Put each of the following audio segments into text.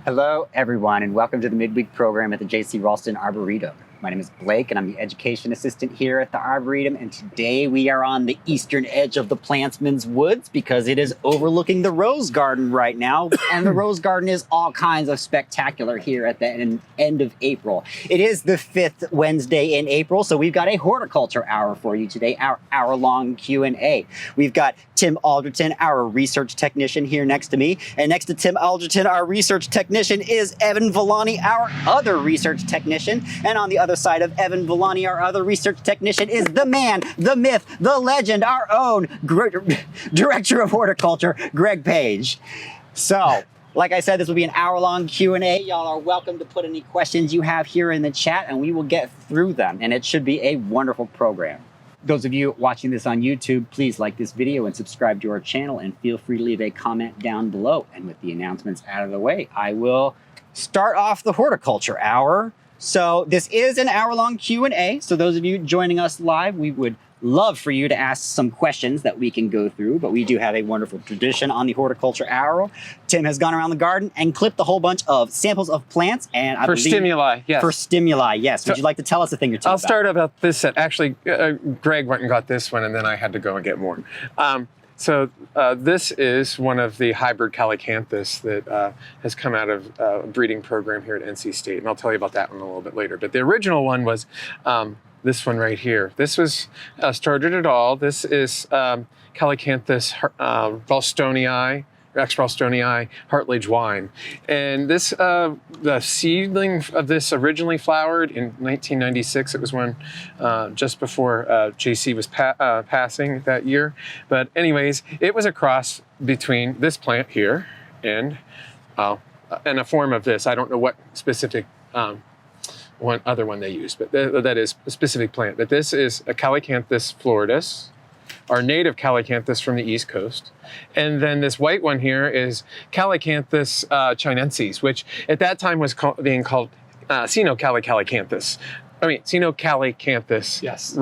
Hello, everyone, and welcome to the Midweek program at the J.C. Raulston Arboretum. My name is Blake, and I'm the Education Assistant here at the Arboretum, and today we are on the eastern edge of the Plantsman's Woods because it is overlooking the Rose Garden right now, and the Rose Garden is all kinds of spectacular here at the end of April. It is the 5th Wednesday in April, so we've got a Horticulture Hour for you today, our hour-long Q&A. We've got Tim Alderton, our research technician, here next to me, and next to Tim Alderton, our research technician, is Evan Villani, our other research technician, and on the other side of Evan Villani, our other research technician, is the man, the myth, the legend, our own Director of Horticulture, Greg Paige. So, like I said, this will be an hour-long Q&A. Y'all are welcome to put any questions you have here in the chat, and we will get through them, and it should be a wonderful program. Those of you watching this on YouTube, please like this video and subscribe to our channel, and feel free to leave a comment down below. And with the announcements out of the way, I will start off the Horticulture Hour. So this is an hour-long Q&A. So those of you joining us live, we would love for you to ask some questions that we can go through, but we do have a wonderful tradition on the Horticulture Hour. Tim has gone around the garden and clipped a whole bunch of samples of plants, and I believe stimuli, yes. For stimuli, yes. Would you like to tell us a thing or two I'll about start about this set. Actually, Greg went and got this one, and then I had to go and get more. This is one of the hybrid calycanthus that has come out of a breeding program here at NC State, and I'll tell you about that one a little bit later. But the original one was this one right here. This was started it all. This is Calycanthus Raulstonii, X. Raulstonii, Hartlage wine. And this, the seedling of this originally flowered in 1996. It was when, just before JC was passing that year. But anyways, it was a cross between this plant here and a form of this. I don't know what specific one other one they used, but that is a specific plant. But this is a Calycanthus floridus, our native calycanthus from the East Coast. And then this white one here is Calycanthus chinensis, which at that time was being called Calycanthus. Yes.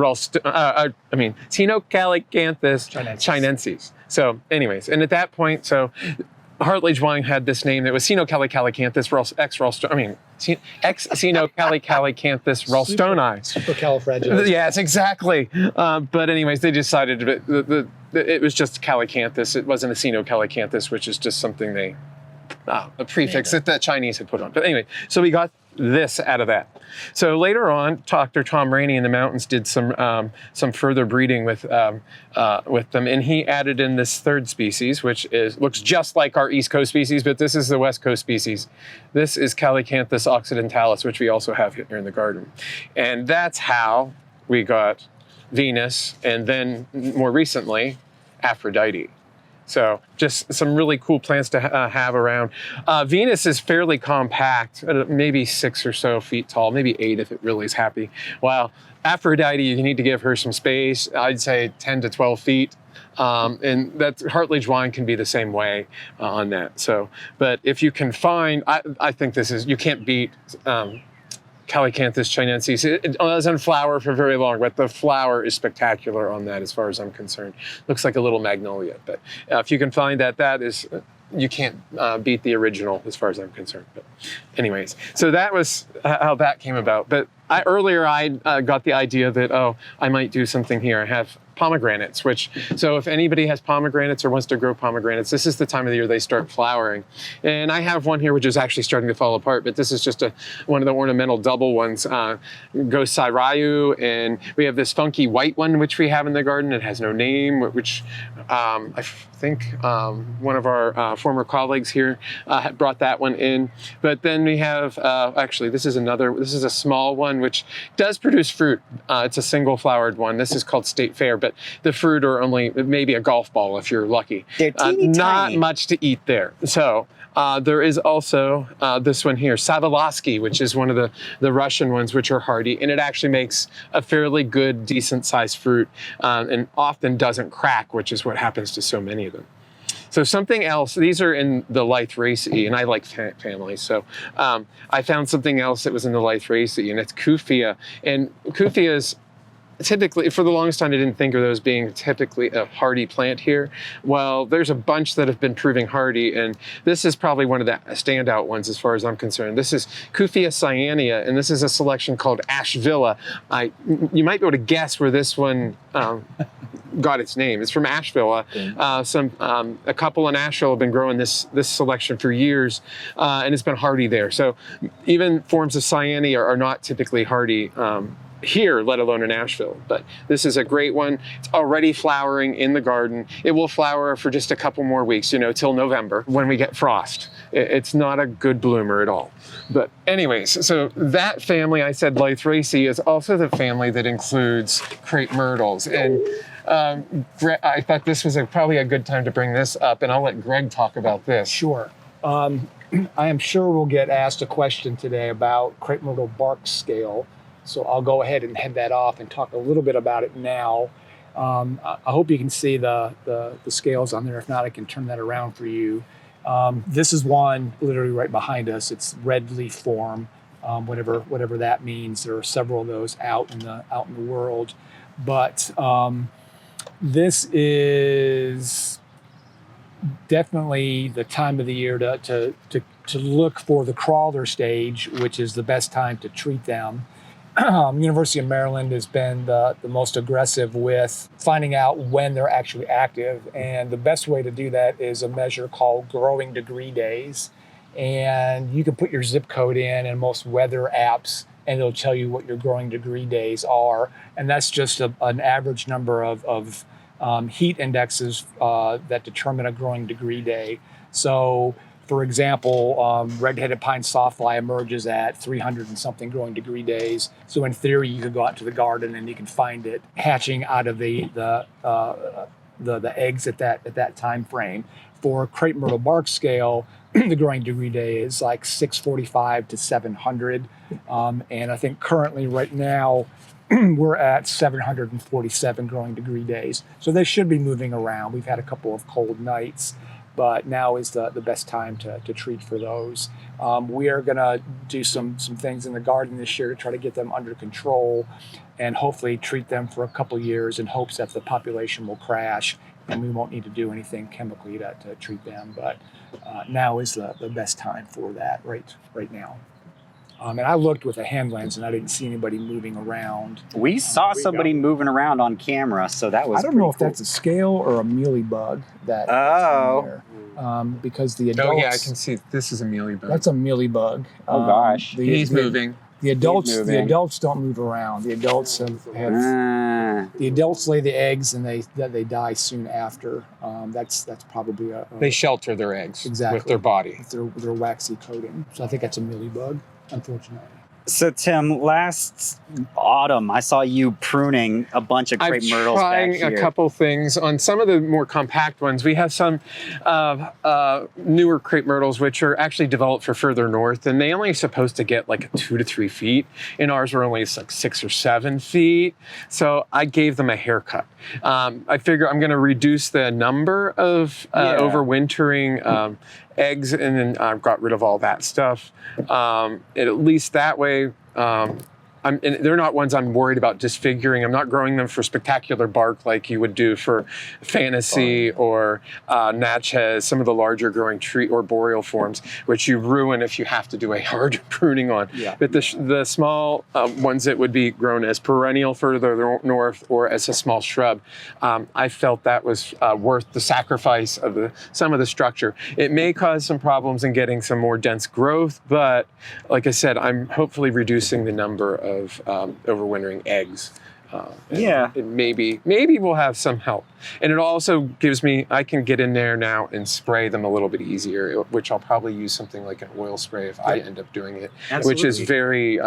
Calycanthus Chinensis. So anyways, and at that point, so Hartlage wine had this name that was Calycanthus X. Raulstonii. Supercalifragilistic. Yes, exactly. But anyways, they decided it was just calycanthus. It wasn't a Calycanthus, which is just something they a prefix that the Chinese had put on. But anyway, so we got this out of that. So later on, Dr. Tom Rainey in the mountains did some further breeding with them, and he added in this third species, which looks just like our East Coast species, but this is the West Coast species. This is Calycanthus occidentalis, which we also have here in the garden, and that's how we got Venus, and then more recently, Aphrodite. So just some really cool plants to have around. Venus is fairly compact, maybe 6 or so feet tall, maybe 8 if it really is happy. While Aphrodite, you need to give her some space. I'd say 10 to 12 feet. And that Hartlage wine can be the same way on that. So, but if you can find, I think you can't beat Calycanthus chinensis. It doesn't flower for very long, but the flower is spectacular on that as far as I'm concerned. Looks like a little magnolia, but if you can find that is, you can't beat the original as far as I'm concerned. But anyways, so that was how that came about. But earlier I got the idea that, I might do something here. I have pomegranates, so if anybody has pomegranates or wants to grow pomegranates, this is the time of the year they start flowering. And I have one here which is actually starting to fall apart, but this is just one of the ornamental double ones, Ghost Sairayu, and we have this funky white one which we have in the garden. It has no name, which I think one of our former colleagues here had brought that one in. But then we have, actually this is a small one which does produce fruit. It's a single flowered one. This is called State Fair, but the fruit are only maybe a golf ball if you're lucky. They're teeny not tiny. Much to eat there. So there is also this one here, Savilovsky, which is one of the Russian ones, which are hardy, and it actually makes a fairly good, decent sized fruit, and often doesn't crack, which is what happens to so many of them. So something else, these are in the Lythraceae, and I like families, so I found something else that was in the Lythraceae, and it's Kufia. And Kufia is typically, for the longest time, I didn't think of those being typically a hardy plant here. Well, there's a bunch that have been proving hardy, and this is probably one of the standout ones as far as I'm concerned. This is Kufia cyanea, and this is a selection called Ash Villa. You might be able to guess where this one got its name. It's from Asheville. A couple in Asheville have been growing this selection for years, and it's been hardy there. So even forms of cyanea are not typically hardy here, let alone in Asheville. But this is a great one. It's already flowering in the garden. It will flower for just a couple more weeks, till November when we get frost. It's not a good bloomer at all. But anyways, so that family, I said Lythraceae, is also the family that includes crepe myrtles. And I thought this was probably a good time to bring this up, and I'll let Greg talk about this. Sure. I am sure we'll get asked a question today about crepe myrtle bark scale, so I'll go ahead and head that off and talk a little bit about it now. I hope you can see the scales on there. If not, I can turn that around for you. This is one literally right behind us. It's red leaf form, whatever that means. There are several of those out in the world, but this is definitely the time of the year to look for the crawler stage, which is the best time to treat them. University of Maryland has been the most aggressive with finding out when they're actually active, and the best way to do that is a measure called growing degree days. And you can put your zip code in most weather apps, and it'll tell you what your growing degree days are. And that's just an average number of heat indexes that determine a growing degree day. So, for example, red-headed pine softfly emerges at 300 and something growing degree days. So in theory, you could go out to the garden and you can find it hatching out of the eggs at that time frame. For crepe myrtle bark scale, the growing degree day is like 645 to 700. And I think currently right now, we're at 747 growing degree days. So they should be moving around. We've had a couple of cold nights, but now is the best time to treat for those. We are gonna do some things in the garden this year to try to get them under control and hopefully treat them for a couple years in hopes that the population will crash and we won't need to do anything chemically to treat them. But now is the best time for that right now. And I looked with a hand lens and I didn't see anybody moving around. We saw somebody moving around on camera, so that was I don't know if cool. that's a scale or a mealybug that's in there. Because the adults... Oh yeah, I can see this is a mealybug. That's a mealybug. Oh gosh. He's moving. The adults don't move around. The adults the adults lay the eggs and they die soon after. That's probably They shelter their eggs with their body. With their waxy coating. So I think that's a mealybug, unfortunately. So Tim, last autumn I saw you pruning a bunch of crepe myrtles back here. I'm trying a couple things on some of the more compact ones. We have some newer crepe myrtles which are actually developed for further north, and they only are supposed to get like 2 to 3 feet. And ours were only like 6 or 7 feet. So I gave them a haircut. I figure I'm going to reduce the number of overwintering eggs, and then I've got rid of all that stuff. And at least that way, and they're not ones I'm worried about disfiguring. I'm not growing them for spectacular bark like you would do for fantasy or Natchez, some of the larger growing tree or boreal forms, which you ruin if you have to do a hard pruning on. Yeah. But the small ones that would be grown as perennial further north or as a small shrub, I felt that was worth the sacrifice of some of the structure. It may cause some problems in getting some more dense growth, but like I said, I'm hopefully reducing the number of overwintering eggs. Maybe we'll have some help. And it also gives me, I can get in there now and spray them a little bit easier, which I'll probably use something like an oil spray if I end up doing it, which is very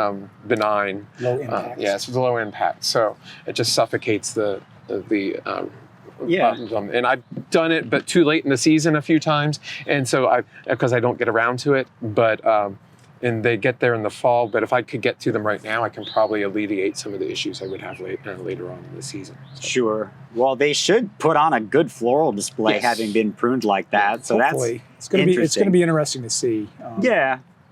benign. Low impact. It's low impact. So it just suffocates the buttons on. And I've done it, but too late in the season a few times. And so because I don't get around to it, but and they get there in the fall, but if I could get to them right now, I can probably alleviate some of the issues I would have later on in the season. So. Sure. Well, they should put on a good floral display having been pruned like that. So hopefully. That's it's going to be interesting to see.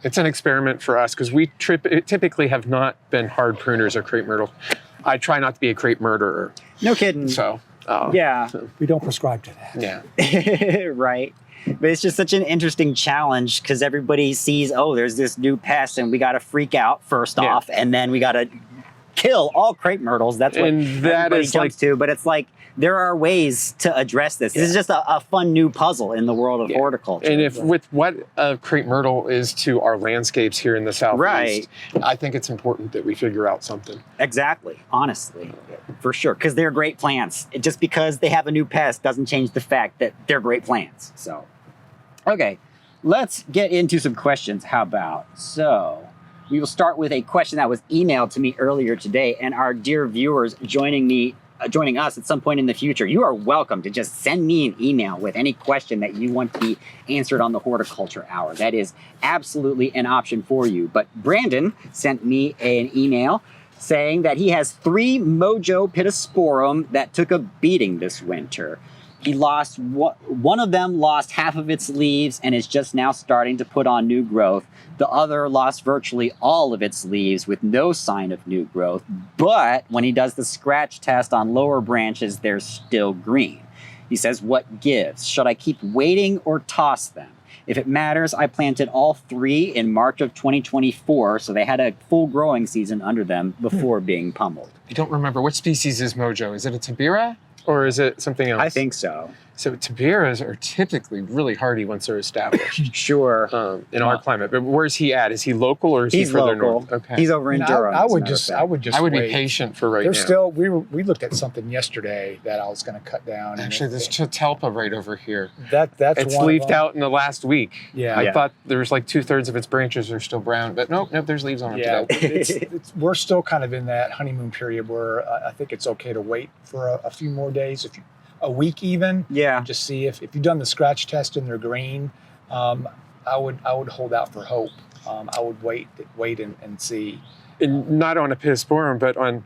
It's an experiment for us because we typically have not been hard pruners of crepe myrtle. I try not to be a crepe murderer. No kidding. So Yeah. We don't prescribe to that. yeah. Right. But it's just such an interesting challenge because everybody sees, oh, there's this new pest and we got to freak out first Yeah. off, and then we got to kill all crepe myrtles. That's what And that everybody is jumps to. But it's like there are ways to address this. This is just a fun new puzzle in the world of Yeah. horticulture. And if with what a crepe myrtle is to our landscapes here in the southeast, Right. I think it's important that we figure out something. Exactly. Honestly, for sure. Because they're great plants. Just because they have a new pest doesn't change the fact that they're great plants. So, okay, let's get into some questions. How about? So, we will start with a question that was emailed to me earlier today, and our dear viewers joining us at some point in the future, you are welcome to just send me an email with any question that you want to be answered on the Horticulture Hour. That is absolutely an option for you. But Brandon sent me an email saying that he has 3 Mojo Pittosporum that took a beating this winter. He lost one of them lost half of its leaves and is just now starting to put on new growth. The other lost virtually all of its leaves with no sign of new growth. But when he does the scratch test on lower branches, they're still green. He says, what gives? Should I keep waiting or toss them? If it matters, I planted all 3 in March of 2024, so they had a full growing season under them before being pummeled. I don't remember which species is Mojo. Is it a Tabira or is it something else? I think so. So Tabiras are typically really hardy once they're established Sure. in our climate. But where's he at? Is he local or is he He's further local. north? Okay. He's over in Durham. I as a would matter of just, fact. I would be wait. patient for right There's now. still, we looked at something yesterday that I was going to cut down. and Actually, it- there's Chatelpa right over here. that's It's one of leafed them. out in the last week. Yeah. I Yeah. thought there was like 2/3 of its branches are still brown, but nope, there's leaves on them Yeah, today. we're still kind of in that honeymoon period where I think it's okay to wait for a few more days, a week even. Yeah. Just see if you've done the scratch test and they're green. I would hold out for hope. I would wait and see. And not on a Pittosporum, but on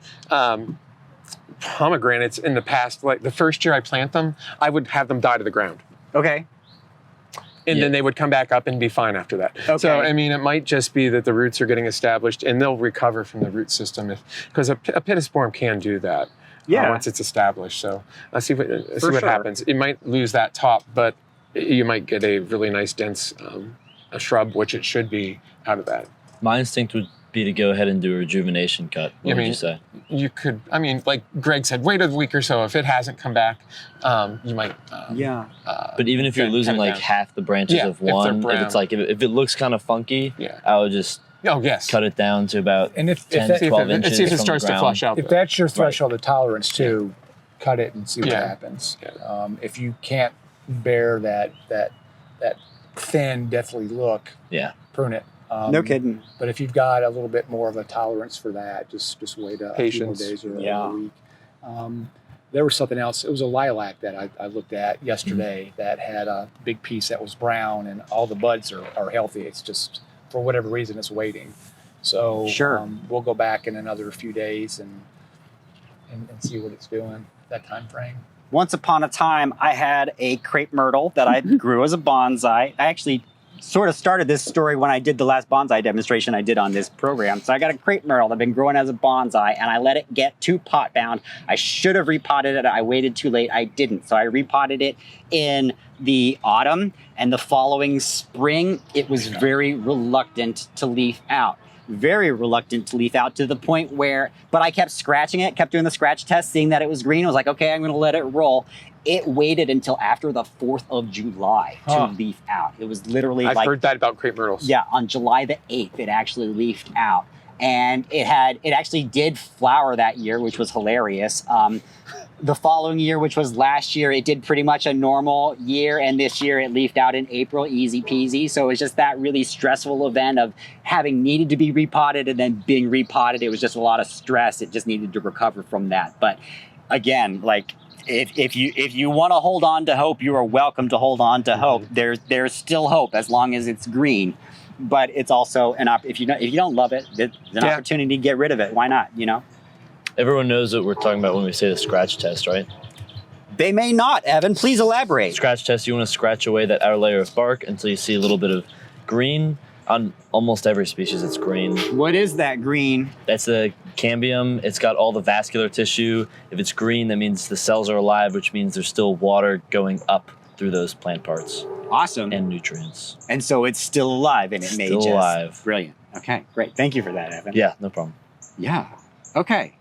pomegranates in the past. Like the first year I plant them, I would have them die to the ground. Okay. And Yeah. then they would come back up and be fine after that. Okay. So, I mean, it might just be that the roots are getting established and they'll recover from the root system because a Pittosporum can do that Yeah. once it's established. So let's see what sure. happens. It might lose that top, but you might get a really nice dense a shrub, which it should be out of that. My instinct would be to go ahead and do a rejuvenation cut. What would you say? You could, I mean, like Greg said, wait a week or so. If it hasn't come back, you might. Yeah. But even if you're cut losing it like down. half the branches Yeah, of if they're one, if brown. it's like if it looks kind of funky, Yeah. I would just Oh, yes. cut it down to about And if 10, that- 12 and inches see if it from starts the to ground. flush out. If that's your threshold of tolerance too, cut it and see what Yeah. happens. Yeah. If you can't bear that thin, deathly look, Yeah. prune it. No kidding. But if you've got a little bit more of a tolerance for that, just wait a few more Patience. days or Yeah. a week. There was something else. It was a lilac that I looked at yesterday that had a big piece that was brown, and all the buds are healthy. It's just for whatever reason it's waiting. So Sure. we'll go back in another few days and see what it's doing that time frame. Once upon a time, I had a crepe myrtle that I grew as a bonsai. I actually sort of started this story when I did the last bonsai demonstration I did on this program. So I got a crepe myrtle that I've been growing as a bonsai, and I let it get too pot bound. I should have repotted it. I waited too late. I didn't. So I repotted it in the autumn, and the following spring, it was very reluctant to leaf out. Very reluctant to leaf out to the point where, but I kept scratching it, kept doing the scratch test, seeing that it was green. I was like, okay, I'm going to let it roll. It waited until after the 4th of July to leaf out. It was literally I've like, heard that about crepe myrtles. yeah, on July the 8th, it actually leafed out. And it actually did flower that year, which was hilarious. The following year, which was last year, it did pretty much a normal year. And this year it leafed out in April, easy peasy. So it was just that really stressful event of having needed to be repotted and then being repotted. It was just a lot of stress. It just needed to recover from that. But again, like, if you want to hold on to hope, you are welcome to hold on to hope. There's still hope as long as it's green. But it's also if you don't love it, it's an opportunity to get rid of it. Why not? You know. Everyone knows what we're talking about when we say the scratch test, right? They may not, Evan. Please elaborate. Scratch test, you want to scratch away that outer layer of bark until you see a little bit of green. On almost every species, it's green. What is that green? That's a cambium. It's got all the vascular tissue. If it's green, that means the cells are alive, which means there's still water going up through those plant parts. Awesome. And nutrients. And so it's still alive and it may Still just... alive. Brilliant. Okay, great. Thank you for that, Evan. Yeah, no problem. Yeah. Okay.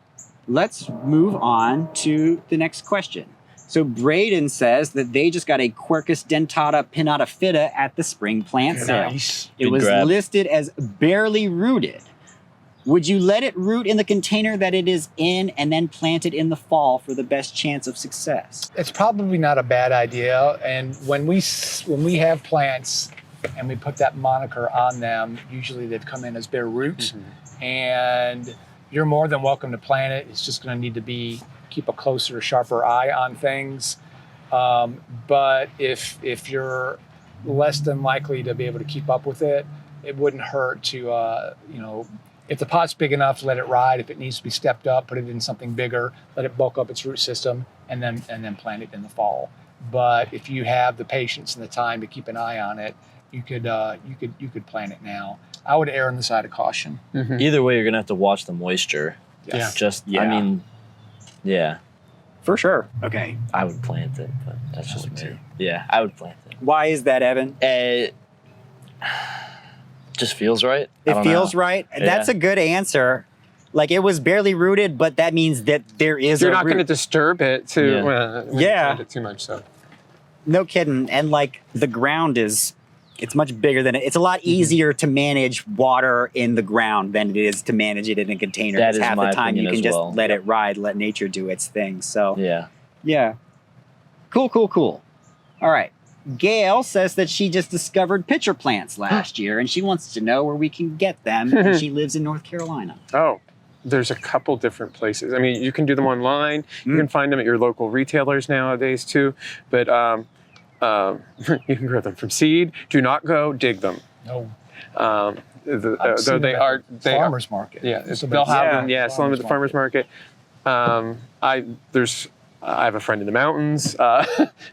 Let's move on to the next question. So Braden says that they just got a Quercus dentata pinnata fitta at the spring plant sale. Nice. It Good was grab. listed as barely rooted. Would you let it root in the container that it is in and then plant it in the fall for the best chance of success? It's probably not a bad idea. And when we have plants and we put that moniker on them, usually they've come in as bare root. And you're more than welcome to plant it. It's just going to need to keep a closer, sharper eye on things. But if you're less than likely to be able to keep up with it, it wouldn't hurt to, if the pot's big enough, let it ride. If it needs to be stepped up, put it in something bigger, let it bulk up its root system, and then plant it in the fall. But if you have the patience and the time to keep an eye on it, you could plant it now. I would err on the side of caution. Either way, you're gonna have to watch the moisture. Yes. I mean, yeah, For sure. Okay. I would plant it, but that's just would me. too. Yeah, I would plant it. Why is that, Evan? It just feels right. I It don't feels know. right. Yeah. That's a good answer. Like, it was barely rooted, but that means that there is You're a not going to root. disturb it to Yeah. when you Yeah. plant it too much. So No kidding. And like, the ground it's much bigger than it. It's a lot easier to manage water in the ground than it is to manage it in a container. That 'Cause is half my the time you opinion can as just well. let it ride, let nature do its thing. So yeah. yeah. Cool. All right. Gail says that she just discovered pitcher plants last year and she wants to know where we can get them. And she lives in North Carolina. Oh, there's a couple different places. I mean, you can do them online. You can find them at your local retailers nowadays too. But you can grow them from seed. Do not go dig them. No. Though Seen they them are at the they are, farmers market. yeah, It's they'll about- have them. Yeah, some at the farmers market. I have a friend in the mountains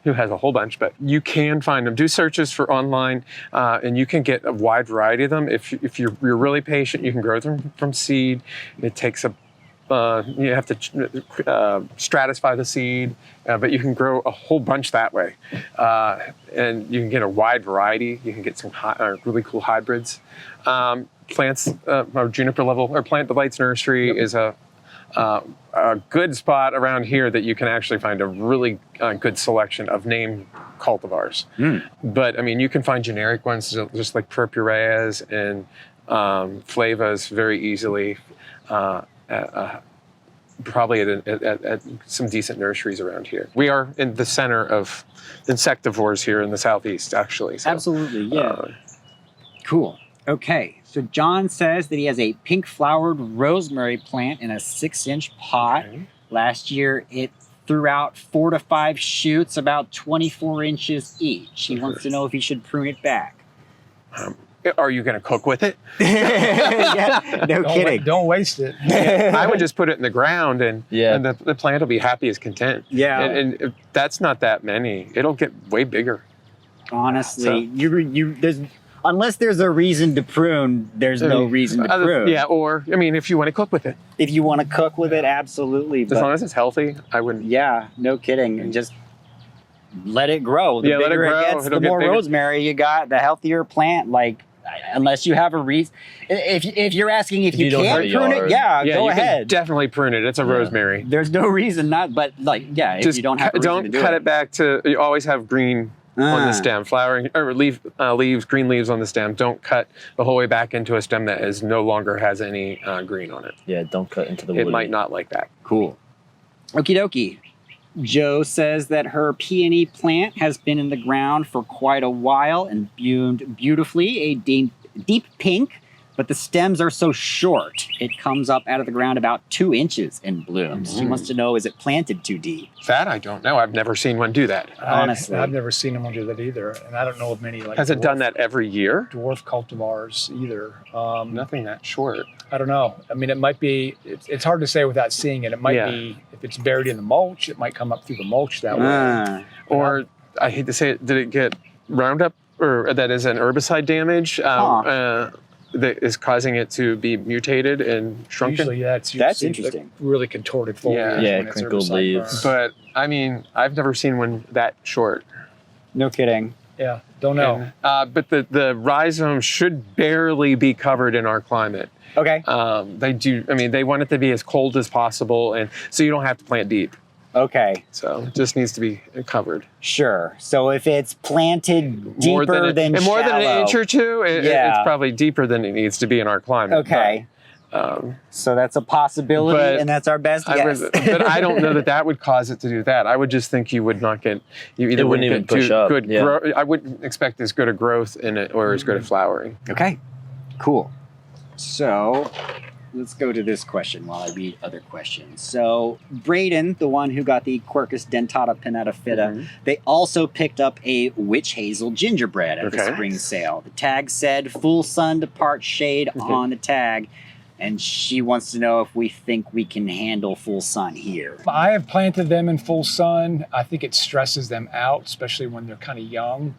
who has a whole bunch, but you can find them. Do searches for online, and you can get a wide variety of them. If you're really patient, you can grow them from seed. It takes you have to stratify the seed, but you can grow a whole bunch that way, and you can get a wide variety. You can get some really cool hybrids. Plants, our Juniper Level or Plant Delights Nursery is a good spot around here that you can actually find a really good selection of name cultivars. But I mean, you can find generic ones just like purpureas and flavas very easily. Probably at some decent nurseries around here. We are in the center of insectivores here in the southeast, actually. So, Absolutely. Yeah. Cool. Okay. So John says that he has a pink flowered rosemary plant in a 6-inch pot. Okay. Last year, it threw out 4 to 5 shoots, about 24 inches each. He wants to know if he should prune it back. Are you going to cook with it? Yeah, no kidding. Don't waste it. I would just put it in the ground, and the plant will be happy as content. Yeah. And if that's not that many. It'll get way bigger. Honestly, there's unless there's a reason to prune, there's no reason to prune. Yeah, or I mean, if you want to cook with it, If you want to cook with it, absolutely. as But long as it's healthy, I wouldn't. yeah, no kidding. And just let it grow. The Yeah, let it bigger grow. it gets, It'll the get more bigger. rosemary you got, the healthier plant. Like, unless you have a reason. If you're asking if you you don't have can a prune it, yard. yeah, Yeah, go you ahead. can definitely prune it. It's a rosemary. There's no reason not, but like, yeah, if Just you don't have a reason don't to do cut it back to. You always have green on Ah. the stem, flowering or leaves, green leaves on the stem. Don't cut the whole way back into a stem that is no longer has any green on it. Yeah, don't cut into the It wood. might not like that. Cool. Okie dokie. Joe says that her peony plant has been in the ground for quite a while and bloomed beautifully, a deep pink, but the stems are so short. It comes up out of the ground about 2 inches and blooms. She wants to know, is it planted too deep? That I don't know. I've never seen one do that. Honestly. I've never seen them do that either, and I don't know of many like. Has it done that every year? Dwarf cultivars either. Nothing that short. I don't know. I mean, it might be. It's hard to say without seeing it. It might be if it's buried in the mulch. It might come up through the mulch that way. Ah. Or I hate to say it, did it get Roundup or that is an herbicide damage that is causing it to be mutated and shrunken. Usually That's you see the interesting. really contorted foliage. Yeah. when it's Crinkled herbicide leaves. burn. But I mean, I've never seen one that short. No kidding. Yeah, don't know. But the rhizome should barely be covered in our climate. Okay. They do. I mean, they want it to be as cold as possible, and so you don't have to plant deep. Okay. So it just needs to be covered. Sure. So if it's planted deeper than more than an shallow- inch or two, it's probably deeper than it needs to be in our climate. Okay. So that's a possibility, but and that's our best guess. But I don't know that would cause it to do that. I would just think you would not get. You either It wouldn't even push up, good. yeah. I wouldn't expect as good a growth in it or as good a flowering. Okay. Cool. So let's go to this question while I read other questions. So Braden, the one who got the Quercus dentata pinnata fita, they also picked up a witch hazel gingerbread at the Okay. spring sale. The tag said full sun to part shade on the tag. And she wants to know if we think we can handle full sun here. I have planted them in full sun. I think it stresses them out, especially when they're kind of young.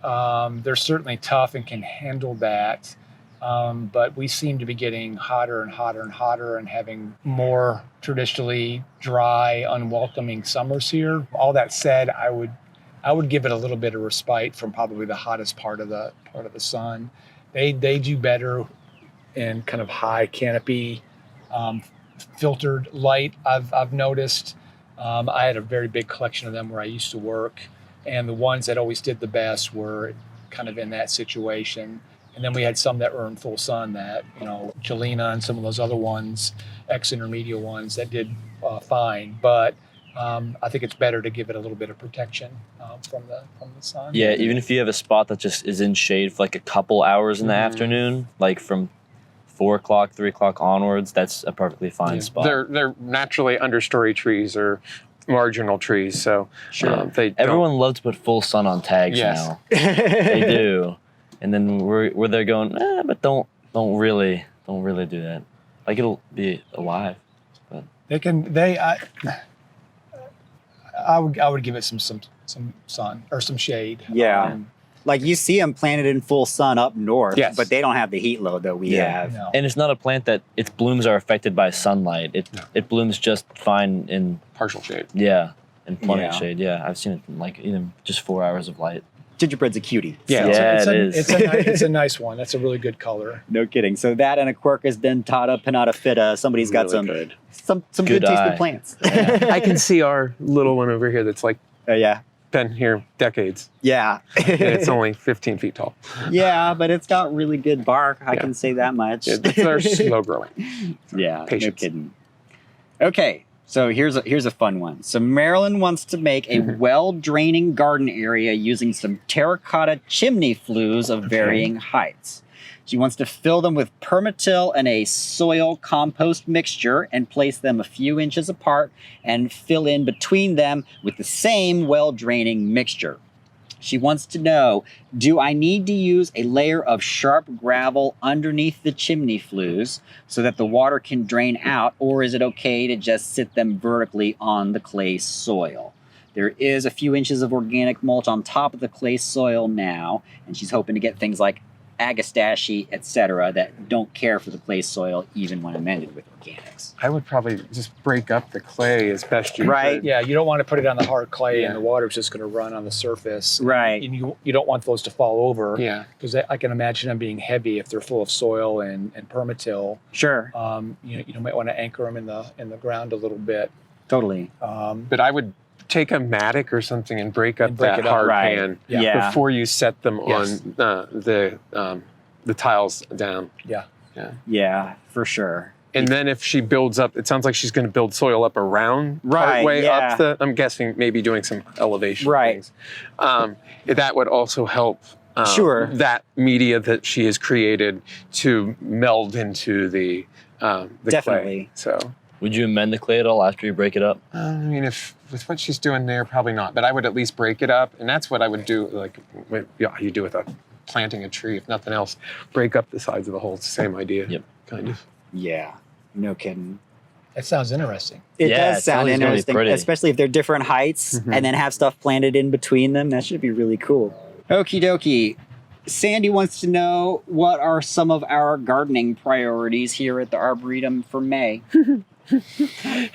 They're certainly tough and can handle that. But we seem to be getting hotter and hotter and hotter and having more traditionally dry, unwelcoming summers here. All that said, I would give it a little bit of respite from probably the hottest part of the sun. They do better in kind of high canopy, filtered light. I've noticed. I had a very big collection of them where I used to work, and the ones that always did the best were kind of in that situation. And then we had some that were in full sun that, Jelena and some of those other ones, ex-intermedia ones that did fine. But I think it's better to give it a little bit of protection from the sun. Yeah, even if you have a spot that just is in shade for like a couple hours in the afternoon, like from 4 o'clock, 3 o'clock onwards, that's a perfectly fine spot. They're naturally understory trees or marginal trees, so Everyone loves to put full sun on tags now. They do, and then we're there going, but don't really do that. Like it'll be alive, but I would give it some sun or some shade. Yeah. Like you see them planted in full sun up north, Yes. but they don't have the heat load that we have. No. and it's not a plant that its blooms are affected by sunlight. It blooms just fine in partial shade. in plenty of Yeah. shade. Yeah, I've seen it in like even just 4 hours of light. Gingerbread's a cutie. Yeah. It's it is. It's a nice one. That's a really good color. No kidding. So that and a Quercus dentata pinnata fita. Somebody's got Really some Good good tasting eye. plants. I can see our little one over here that's like Yeah. been here decades. Yeah. And it's only 15 feet tall. Yeah, but it's got really good bark. I Yeah. can say that much. They're slow growing. Yeah, Patience. no kidding. Okay, so here's a fun one. So Marilyn wants to make a well-draining garden area using some terracotta chimney flues of varying heights. She wants to fill them with permatil and a soil compost mixture and place them a few inches apart and fill in between them with the same well-draining mixture. She wants to know, do I need to use a layer of sharp gravel underneath the chimney flues so that the water can drain out, or is it okay to just sit them vertically on the clay soil? There is a few inches of organic mulch on top of the clay soil now, and she's hoping to get things like agastache, etc., that don't care for the clay soil even when amended with organics. I would probably just break up the clay as best you Right. could. Yeah, you don't want to put it on the hard clay Yeah. and the water's just going to run on the surface. Right. And you don't want those to fall over. Yeah. Because I can imagine them being heavy if they're full of soil and permatil. Sure. You might want to anchor them in the ground a little bit. Totally. But I would take a mattock or something and break up And break that it up. hard Right. pan Yeah. before you set them Yes. on the tiles down. Yeah. Yeah, for sure. And then if she builds up, it sounds like she's going to build soil up around Right, partway yeah. up I'm guessing maybe doing some elevation Right. things. That would also help Sure. that media that she has created to meld into the Definitely. clay. So Would you amend the clay at all after you break it up? I mean, if with what she's doing there, probably not. But I would at least break it up, and that's what I would do. Like you do with planting a tree, if nothing else, break up the sides of the hole. It's the same idea. Yep. Kind of. Yeah, no kidding. That sounds interesting. It Yeah, does it's sound always gonna be interesting, pretty. especially if they're different heights and then have stuff planted in between them. That should be really cool. Okie dokie. Sandy wants to know what are some of our gardening priorities here at the Arboretum for May.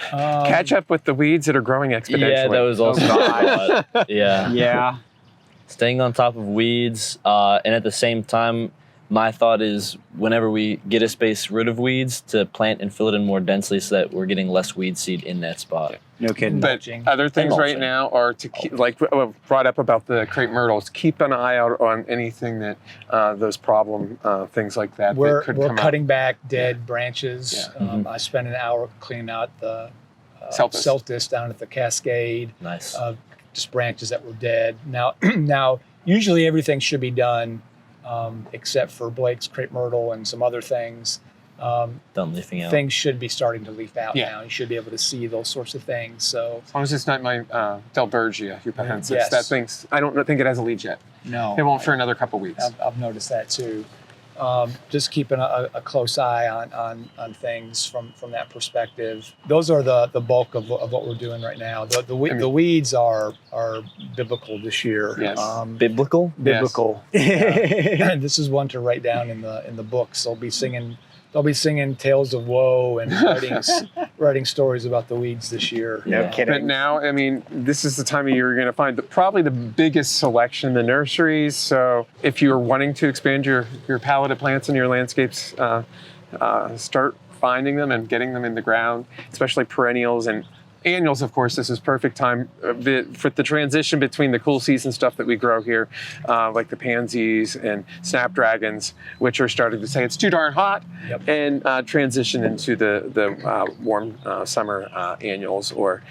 Catch up with the weeds that are growing exponentially. Yeah, that was also God. yeah. Yeah. Staying on top of weeds, and at the same time, my thought is whenever we get a space rid of weeds, to plant and fill it in more densely so that we're getting less weed seed in that spot. No kidding. But other things right now are to keep, like brought up about the crepe myrtles, keep an eye out on anything that those problem things like that We're could come cutting back dead branches. Yeah. I spent an hour cleaning out the Celtis. Celtis down at the Cascade. Nice. Just branches that were dead. Now, usually everything should be done except for Blake's crepe myrtle and some other things. Done leafing out. Things should be starting to leaf out Yeah. now. You should be able to see those sorts of things. So As long as it's not my Delbergia hupahensis. Yes. That thing's, I don't think it has a leaf yet. no, It won't for another couple weeks. I've noticed that too. Just keeping a close eye on things from that perspective. Those are the bulk of what we're doing right now. The weeds are biblical this year. Yes. Biblical? Biblical. Yeah. This is one to write down in the books. They'll be singing tales of woe and writing stories about the weeds this year. No kidding. But now, I mean, this is the time of year you're going to find probably the biggest selection in the nurseries. So if you're wanting to expand your palette of plants in your landscapes, start finding them and getting them in the ground, especially perennials and annuals. Of course, this is perfect time for the transition between the cool season stuff that we grow here, like the pansies and snapdragons, which are starting to say it's too darn hot, Yep. and transition into the warm summer annuals, or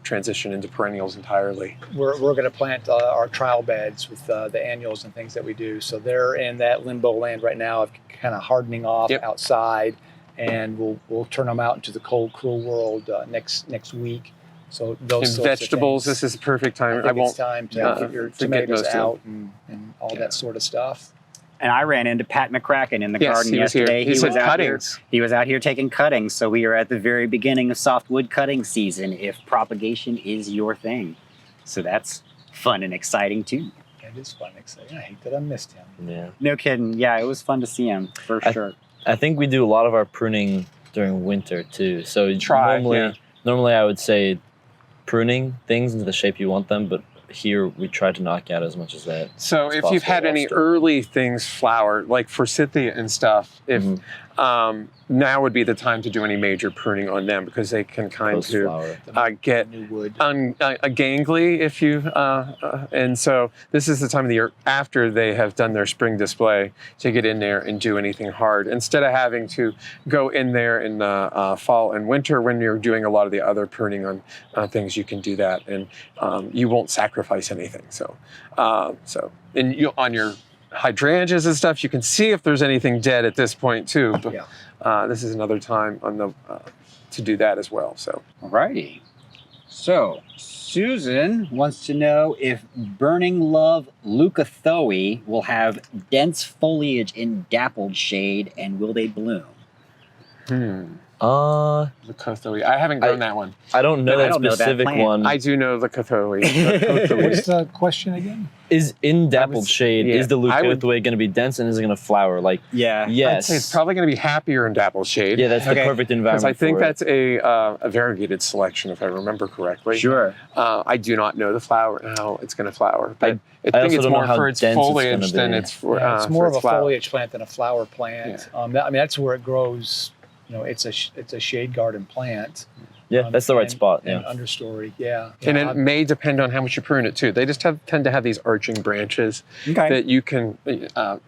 transition into perennials entirely. We're going to plant our trial beds with the annuals and things that we do. So they're in that limbo land right now of kind of hardening off Yep. outside, and we'll turn them out into the cold, cruel world next week. So those And sorts vegetables, of things. this is the perfect time. I think it's time to get your forget tomatoes most of them. out and all Yeah. that sort of stuff. And I ran into Pat McCracken in the Yes, garden he was here. yesterday. He said was out here. cuttings. He was out here taking cuttings. So we are at the very beginning of softwood cutting season if propagation is your thing. So that's fun and exciting too. It is fun, exciting. I hate that I missed him. Yeah. No kidding. Yeah, it was fun to see him for sure. I think we do a lot of our pruning during winter too. So Try, normally I would say pruning things into the shape you want them, but here we try to knock out as much as that. So if you've had any Raulston. early things flower, like forsythia and stuff, if now would be the time to do any major pruning on them, because they can kind of Post-flower. get New wood. gangly if you and so this is the time of the year after they have done their spring display to get in there and do anything hard, instead of having to go in there in fall and winter when you're doing a lot of the other pruning on things. You can do that, and you won't sacrifice anything. So and you on your hydrangeas and stuff, you can see if there's anything dead at this point too. But this is another time on the to do that as well. So Alrighty. So Susan wants to know if Burning Love leucothoe will have dense foliage in dappled shade, and will they bloom? Leucothoe. I haven't grown that one. I don't know I that don't know that specific plant. one. I do know Leucothoe. What's the question again? Is in dappled shade, yeah, is the I would- leucothoe going to be dense, and is it going to flower? Like, Yeah. I'd yes. say it's probably going to be happier in dappled shade. Yeah, that's the Okay. perfect Because environment I think for it. that's a variegated selection, if I remember correctly. Sure. I do not know the flower how it's going to flower, but I I think also it's don't know more how for its dense it's foliage gonna than be. it's for. Yeah, it's for more of its a flower. foliage plant than a flower plant. I mean, that's where it grows. You know, it's a shade garden plant. Yeah, that's the right and- spot. And Yeah. understory, yeah. And Yeah, it may depend on how much you prune it too. They just tend to have these arching branches Okay. that you can.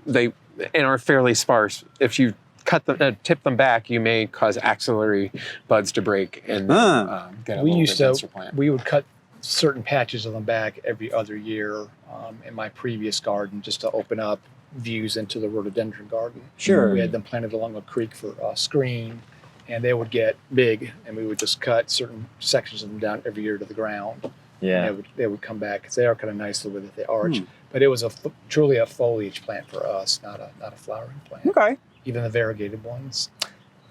They and are fairly sparse. If you cut them, tip them back, you may cause axillary buds to break and get a we little used bit to. denser plant. We would cut certain patches of them back every other year in my previous garden, just to open up views into the rhododendron garden. Sure. We had them planted along a creek for screen, and they would get big, and we would just cut certain sections of them down every year to the ground. Yeah. And they would come back, because they are kind of nice the way that they arch. But it was truly a foliage plant for us, not a flowering plant. Okay. Even the variegated ones.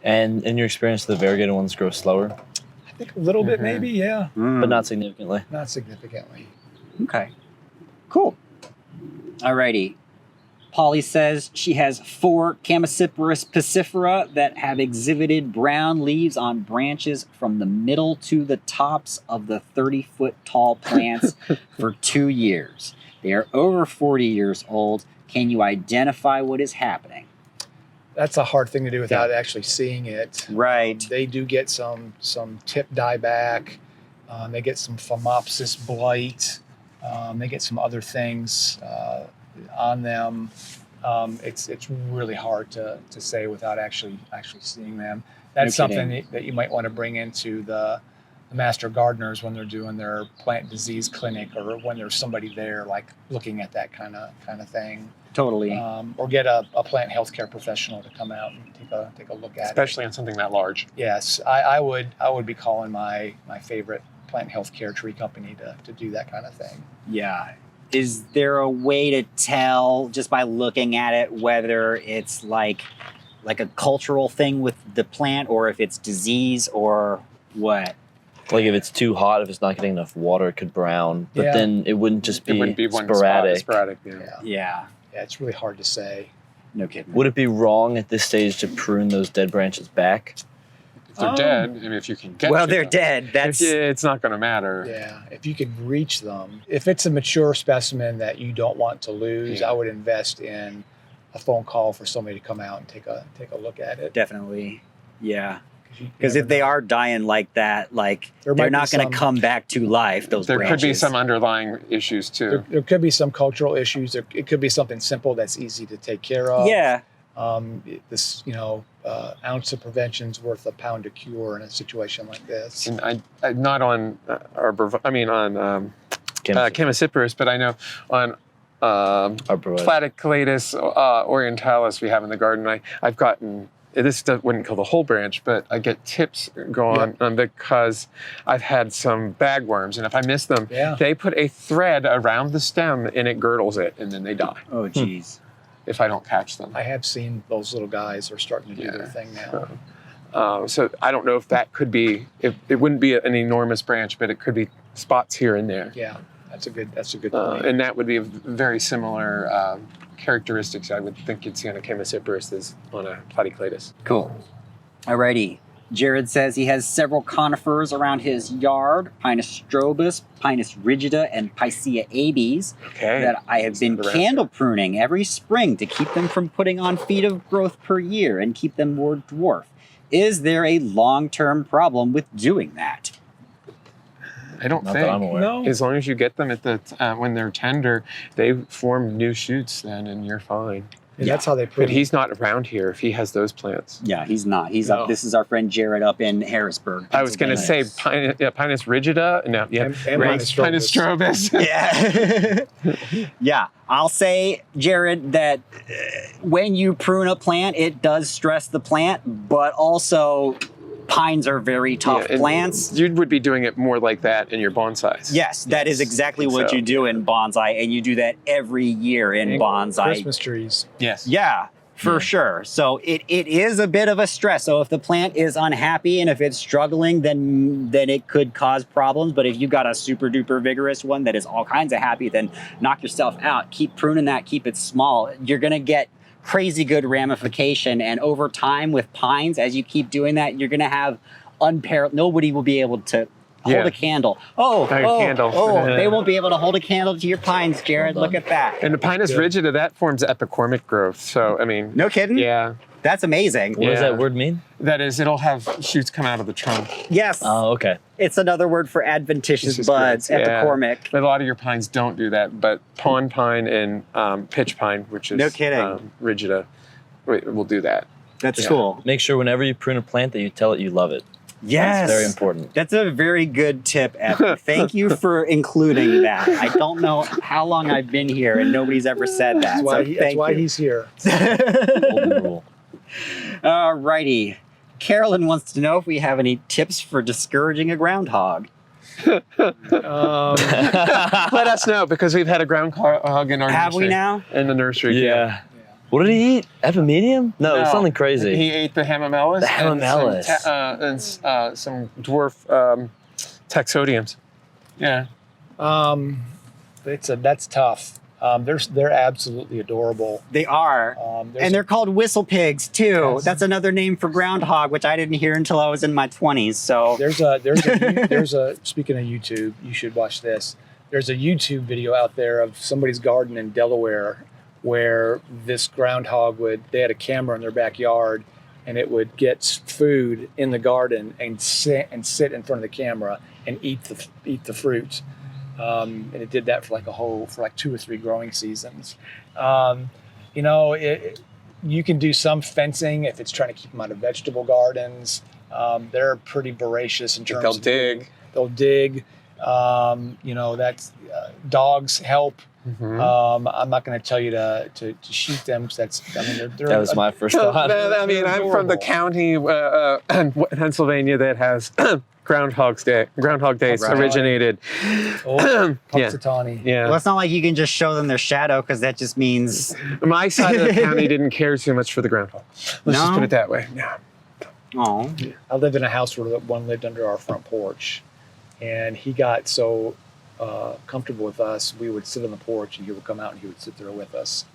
And in your experience, the variegated ones grow slower, I think a little bit, maybe, yeah. but not significantly. Not significantly. Okay. Cool. Alrighty. Polly says she has 4 Chamaecyparis piscifera that have exhibited brown leaves on branches from the middle to the tops of the 30-foot tall plants for 2 years. They are over 40 years old. Can you identify what is happening? That's a hard thing to do without actually seeing it. Right. They do get some tip dieback. They get some phomopsis blight. They get some other things on them. It's really hard to say without actually seeing them. That's something that you might want to bring into the master gardeners when they're doing their plant disease clinic, or when there's somebody there like looking at that kind of thing. Totally. Or get a plant healthcare professional to come out and take a look at it. Especially on something that large. Yes, I would be calling my favorite plant healthcare tree company to do that kind of thing. Yeah. Is there a way to tell just by looking at it whether it's like a cultural thing with the plant, or if it's disease, or what? Like if it's too hot, if it's not getting enough water, it could brown. But then it wouldn't just be, one sporadic. spot. Sporadic, Yeah. Yeah, it's really hard to say. No kidding. Would it be wrong at this stage to prune those dead branches back? If they're dead, and if you can get Well, to they're them, dead. That's it's not going to matter. Yeah, if you could reach them. If it's a mature specimen that you don't want to lose, I would invest in a phone call for somebody to come out and take a look at it. definitely. Yeah. You Because never if they know. are dying like that, like There they're might be not going some- to come back to life. Those There branches. could be some underlying issues too. There could be some cultural issues. It could be something simple that's easy to take care of. Yeah. This ounce of prevention's worth a pound of cure in a situation like this. And I not on Chamaecyparis, but I know on Arboretum. Platyclatus orientalis we have in the garden. I've gotten, this wouldn't kill the whole branch, but I get tips going on because I've had some bagworms, and if I miss them, they put a thread around the stem and it girdles it, and then they die Oh, geez. if I don't catch them. I have seen those little guys are starting to do their thing now. So I don't know if that could be, it wouldn't be an enormous branch, but it could be spots here and there. Yeah, that's a good point. And that would be a very similar characteristics I would think you'd see on a Chamaecyparis as on a Platyclatus. Cool. Alrighty. Jared says he has several conifers around his yard: Pinus strobus, Pinus rigida, and Picea abies Okay. that I have been not around candle pruning every spring to keep them from putting on feet of growth per year and keep them more dwarf. Is there a long-term problem with doing that? I don't Not that I'm think. aware. No. As long as you get them at the when they're tender, they form new shoots then, and you're fine. And that's how they prune. But he's not around here if he has those plants. Yeah, he's not. He's No. up. This is our friend Jared up in Harrisburg. I was going to say Pinus rigida. No, yeah, And Pinus Pinus strobus. Yeah. Yeah. I'll say, Jared, that when you prune a plant, it does stress the plant, but also pines are very tough and plants. You would be doing it more like that in your bonsais. Yes, that is exactly what So, you do in bonsai, and you do that every year in bonsai. Christmas trees. Yes. Yeah, for sure. So it is a bit of a stress. So if the plant is unhappy and if it's struggling, then it could cause problems. But if you've got a super duper vigorous one that is all kinds of happy, then knock yourself out. Keep pruning that, keep it small. You're gonna get crazy good ramification, and over time with pines, as you keep doing that, you're gonna have unparalleled. Nobody will be able to hold a candle. They won't be able to hold a candle to your pines, Jared. Look at that. And the Pinus rigida, that forms epicormic growth. So, I mean. No kidding? Yeah. That's amazing. What does that word mean? That is, it'll have shoots come out of the trunk. Yes. Oh, okay. It's another word for adventitious buds, epicormic. But a lot of your pines don't do that, but pond pine and pitch pine, which is No kidding. rigida, will do that. That's cool. Make sure whenever you prune a plant that you tell it you love it. Yes. That's very important. That's a very good tip, Evan. Thank you for including that. I don't know how long I've been here and nobody's ever said that. That's why he's here. Golden rule. Alrighty. Carolyn wants to know if we have any tips for discouraging a groundhog. Let us know, because we've had a groundhog in our Have we nursery. now? In the nursery, Yeah. What did he eat? Epimedium? No, it's something crazy. He ate the hamamelis. The hamamelis. And some dwarf taxodiums. Yeah. That's tough. They're absolutely adorable. They are. And they're called whistle pigs too. Yes. That's another name for groundhog, which I didn't hear until I was in my 20s. So There's a speaking of YouTube, you should watch this. There's a YouTube video out there of somebody's garden in Delaware where this groundhog they had a camera in their backyard, and it would get food in the garden and sit in front of the camera and eat the fruit. And it did that for like 2 or 3 growing seasons. You know, you can do some fencing if it's trying to keep them out of vegetable gardens. They're pretty voracious in terms They'll of dig. They'll dig. You know, that's dogs help. Mm-hmm. I'm not going to tell you to shoot them because they're That was my first thought. I mean, I'm from the adorable. county in Pennsylvania that has Groundhog Day. Right. Originated. Oh, Yeah. Punxsutawney. Yeah. well, it's not like you can just show them their shadow because that just means My side of the county didn't care too much for the groundhog. Let's just No? put it that way. Yeah. oh, I lived in a house where one lived under our front porch, and he got so comfortable with us, we would sit on the porch and he would come out and he would sit there with us.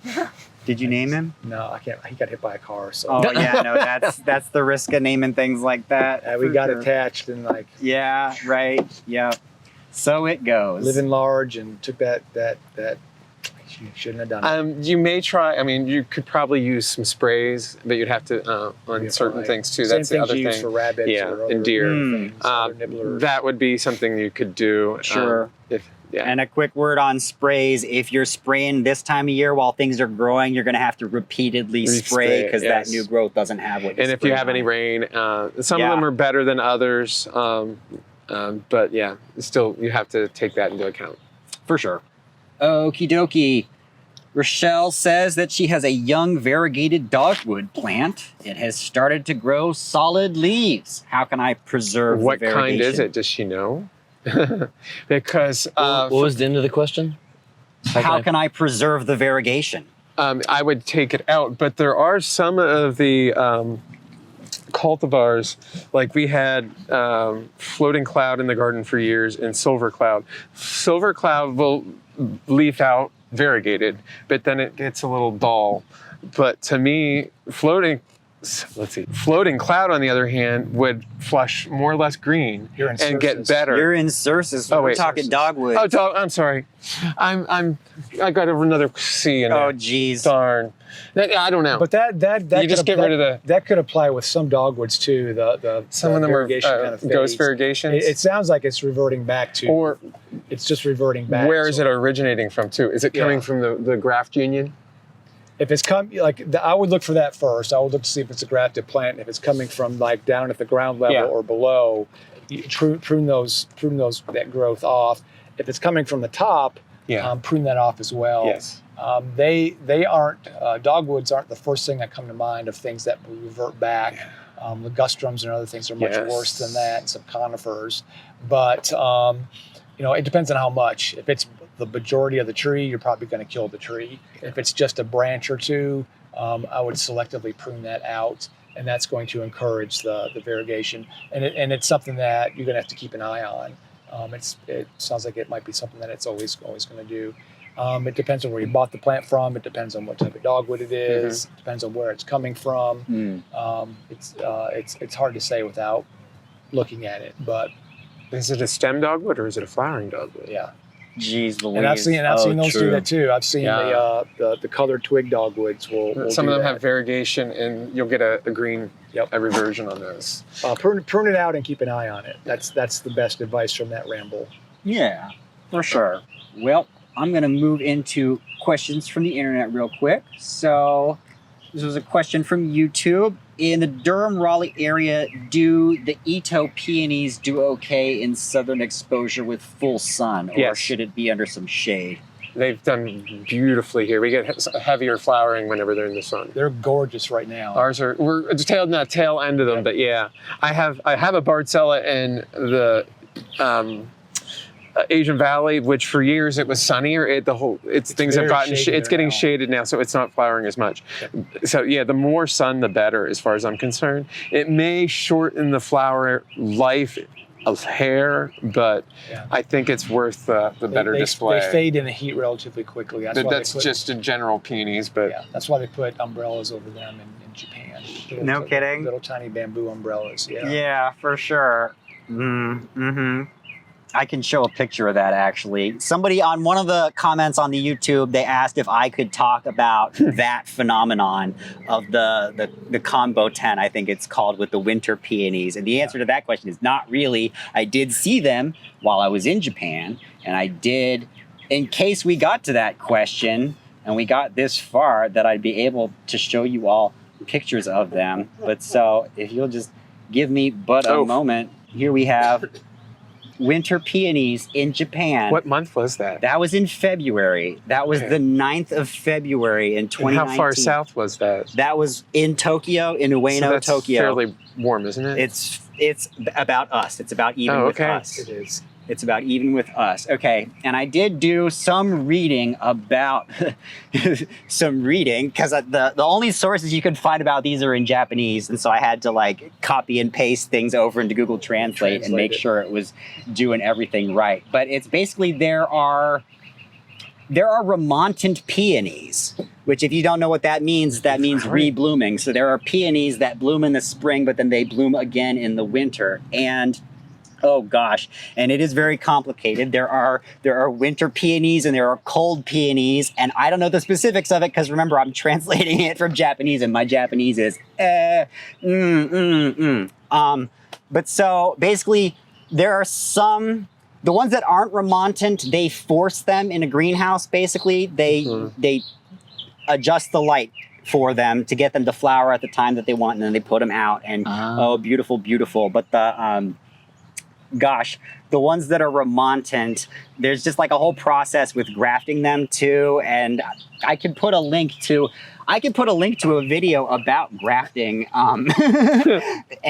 did you name him? No, I can't. He got hit by a car, so Oh yeah, no, that's the risk of naming things like that. we for got sure. attached and like Yeah, right. Yeah. So it goes. living large and took that you shouldn't have done it. You may try. I mean, you could probably use some sprays, but you'd have to on Yeah, certain right. things too. Same That's the things other you use thing. for rabbits Yeah, or and other deer. things, other nibblers. That would be something you could do. Sure. Yeah. And a quick word on sprays. If you're spraying this time of year while things are growing, you're going to have to repeatedly spray because yes. that new growth doesn't have what you And if you sprayed have any on. rain, some Yeah. of them are better than others. But yeah, still you have to take that into account. For sure. Okie dokie. Rochelle says that she has a young variegated dogwood plant. It has started to grow solid leaves. How can I preserve What the kind is variegation? it? Does she know? Because What was the end of the question? How can I preserve the variegation? I would take it out, but there are some of the cultivars, like we had floating cloud in the garden for years and silver cloud. Silver cloud will leaf out variegated, but then it gets a little dull. But to me, floating cloud on the other hand would flush more or less green You're in and get Circes. better. You're in Circes. Oh, We're wait. talking dogwood. Oh, I'm sorry. I got another C in there. Oh, geez. Darn. I don't know. But that You just get rid of the- that could apply with some dogwoods too. Some the of them are variegation kind of ghost fades. variegations. It sounds like it's reverting back to. Or it's just reverting back. where is it originating from too? Is it coming Yeah. from the graft union? If it's I would look for that first. I would look to see if it's a grafted plant. If it's coming from like down at the ground level Yeah. or below, you prune that growth off. If it's coming from the top, prune that off as well. Yes. They aren't dogwoods aren't the first thing that come to mind of things that will revert back. Ligustrums and other things are much Yes. worse than that, and some conifers. But it depends on how much. If it's the majority of the tree, you're probably going to kill the tree. If it's just a branch or two, I would selectively prune that out, and that's going to encourage the variegation. And it's something that you're going to have to keep an eye on. It sounds like it might be something that it's always going to do. It depends on where you bought the plant from. It depends on what type of dogwood it is. It depends on where it's coming from. It's hard to say without looking at it, but Is it a stem dogwood or is it a flowering dogwood? yeah. Jeez Louise. And I've seen those do true. that too. I've seen Yeah. the colored twig dogwoods will Some do of them that. have variegation, and you'll get a green reversion on those. Prune it out and keep an eye on it. That's the best advice from that ramble. Yeah, for sure. Well, I'm going to move into questions from the internet real quick. So this was a question from YouTube. In the Durham-Raleigh area, do the Ito peonies do okay in southern exposure with full sun? Or Yes. should it be under some shade? They've done beautifully here. We get heavier flowering whenever they're in the sun. They're gorgeous right now. We're tail end of them, but yeah. I have a Bartzella in the Asian Valley, which for years it was sunnier. Things have very gotten shady it's there getting now. shaded now, so it's not flowering as much. So yeah, the more sun, the better, as far as I'm concerned. It may shorten the flower life a hair, but Yeah. I think it's worth the better they, display. They fade in the heat relatively quickly. That's just in general peonies, but yeah, that's why they put umbrellas over them in Japan. No kidding? Little tiny bamboo umbrellas. Yeah. Yeah, for sure. I can show a picture of that actually. Somebody on one of the comments on the YouTube, they asked if I could talk about that phenomenon of the combo tent, I think it's called, with the winter peonies. And the answer to that question is not really. I did see them while I was in Japan, and I did, in case we got to that question and we got this far, that I'd be able to show you all pictures of them. But so if you'll just give me a moment, here we have winter peonies in Japan. what month was that? That was in February. That was the 9th of February in 2019. And how far south was that? That was in Tokyo, in Ueno, So that's Tokyo. fairly warm, isn't it? It's about us. It's about even with us. It is. It's about even with us. Okay, and I did do some reading about because the only sources you could find about these are in Japanese, and so I had to like copy and paste things over into Google Translate and make sure it was doing everything right. But it's basically there are remontant peonies, which if you don't know what that means reblooming. So there are peonies that bloom in the spring, but then they bloom again in the winter. And oh gosh, and it is very complicated. There are winter peonies and there are cold peonies, and I don't know the specifics of it because remember, I'm translating it from Japanese and my Japanese is But so basically there are some, the ones that aren't remontant, they force them in a greenhouse basically. They adjust the light for them to get them to flower at the time that they want, and then they put them out and oh, beautiful, beautiful. But the ones that are remontant, there's just like a whole process with grafting them too. And I could put a link to a video about grafting. And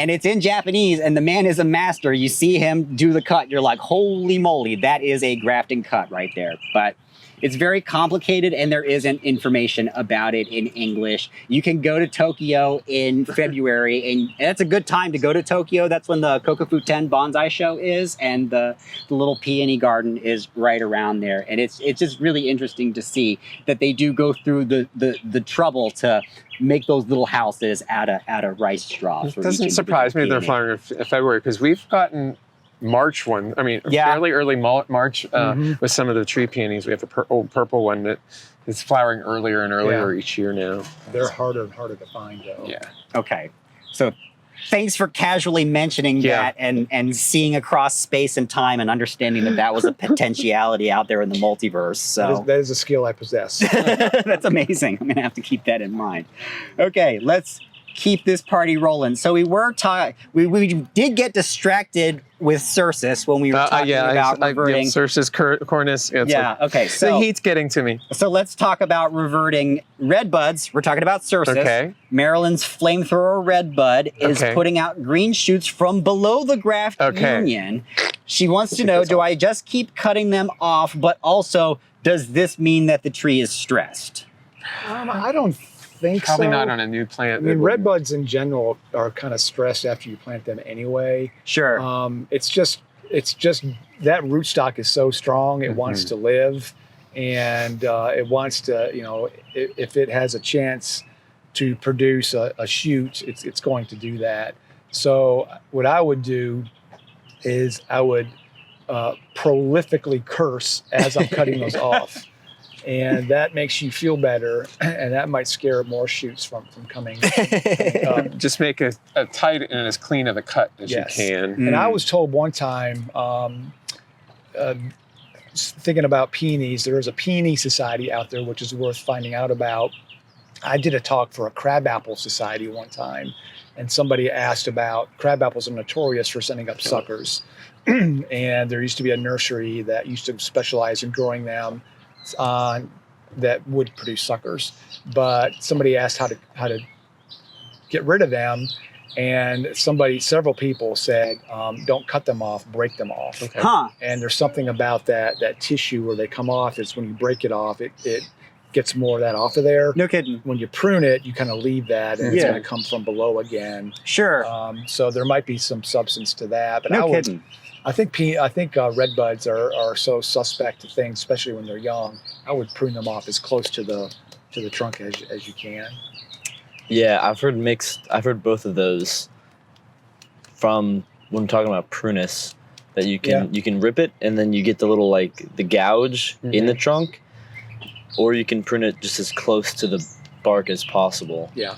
it's in Japanese and the man is a master. You see him do the cut. You're like, holy moly, that is a grafting cut right there. But it's very complicated and there isn't information about it in English. You can go to Tokyo in February and that's a good time to go to Tokyo. That's when the Kokufuten Bonsai Show is and the little peony garden is right around there. And it's just really interesting to see that they do go through the trouble to make those little houses out of rice straw. It doesn't surprise me they're flowering in February because we've gotten March one. I mean, fairly early March with some of the tree peonies. We have the old purple one that is flowering earlier and earlier each year now. They're harder and harder to find, though. Yeah. Okay. So thanks for casually mentioning that and seeing across space and time and understanding that was a potentiality out there in the multiverse. So that is a skill I possess. That's amazing. I'm going to have to keep that in mind. Okay, let's keep this party rolling. So we were we did get distracted with Cercis when we were talking about reverting. Cercis cornus. Okay. So the heat's getting to me. So let's talk about reverting red buds. We're talking about Cercis. Okay. Maryland's flamethrower red bud is putting out green shoots from below the graft union. She wants to know, do I just keep cutting them off, but also does this mean that the tree is stressed? I don't think Probably so. not on a new plant. I mean, red buds in general are kind of stressed after you plant them anyway. Sure. It's just that rootstock is so strong. It wants to live, and it wants to, if it has a chance to produce a shoot, it's going to do that. So what I would do is I would prolifically curse as I'm cutting those off. And that makes you feel better, and that might scare more shoots from coming up. Just make a tight and as clean of a cut as you can. And I was told one time, thinking about peonies, there is a peony society out there which is worth finding out about. I did a talk for a crabapple society one time, and somebody asked about crabapples are notorious for sending up suckers. And there used to be a nursery that used to specialize in growing them that would produce suckers, but somebody asked how to get rid of them, and several people said, don't cut them off, break them off. Huh. And there's something about that tissue where they come off is when you break it off, it gets more of that off of there. No kidding. When you prune it, you kind of leave that, and it's going to come from below again. Sure. So there might be some substance to that. But No kidding. I think red buds are so suspect to things, especially when they're young. I would prune them off as close to the trunk as you can. Yeah, I've heard both of those from when talking about prunus, that you can rip it and then you get the little the gouge in the trunk, or you can prune it just as close to the bark as possible. Yeah,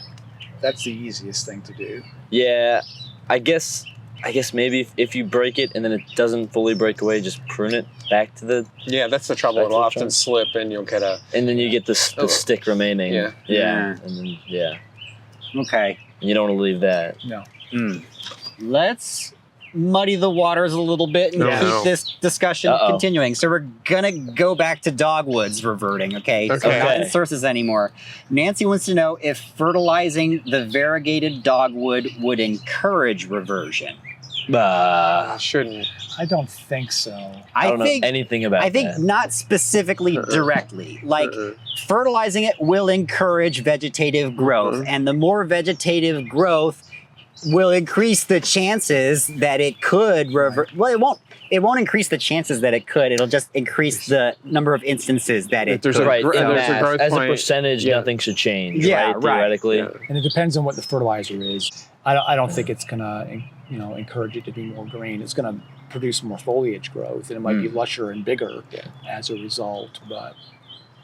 that's the easiest thing to do. Yeah, I guess maybe if you break it and then it doesn't fully break away, just prune it back to the... Yeah, that's the trouble. It'll often slip and you'll get a... And then you get the stick remaining. Yeah. And then, Okay. And you don't want to leave that. No. Let's muddy the waters a little bit and keep this discussion continuing. So we're gonna go back to dogwoods reverting, okay? So not in sources anymore. Nancy wants to know if fertilizing the variegated dogwood would encourage reversion. Shouldn't. I don't think so. I don't know anything about that. I think not specifically directly. Fertilizing it will encourage vegetative growth, and the more vegetative growth will increase the chances that it could revert. Well, it won't increase the chances that it could. It'll just increase the number of instances that it could. Right. As a percentage, nothing should change. Yeah, right. Theoretically. And it depends on what the fertilizer is. I don't think it's gonna encourage it to be more green. It's gonna produce more foliage growth, and it might be lusher and bigger as a result. But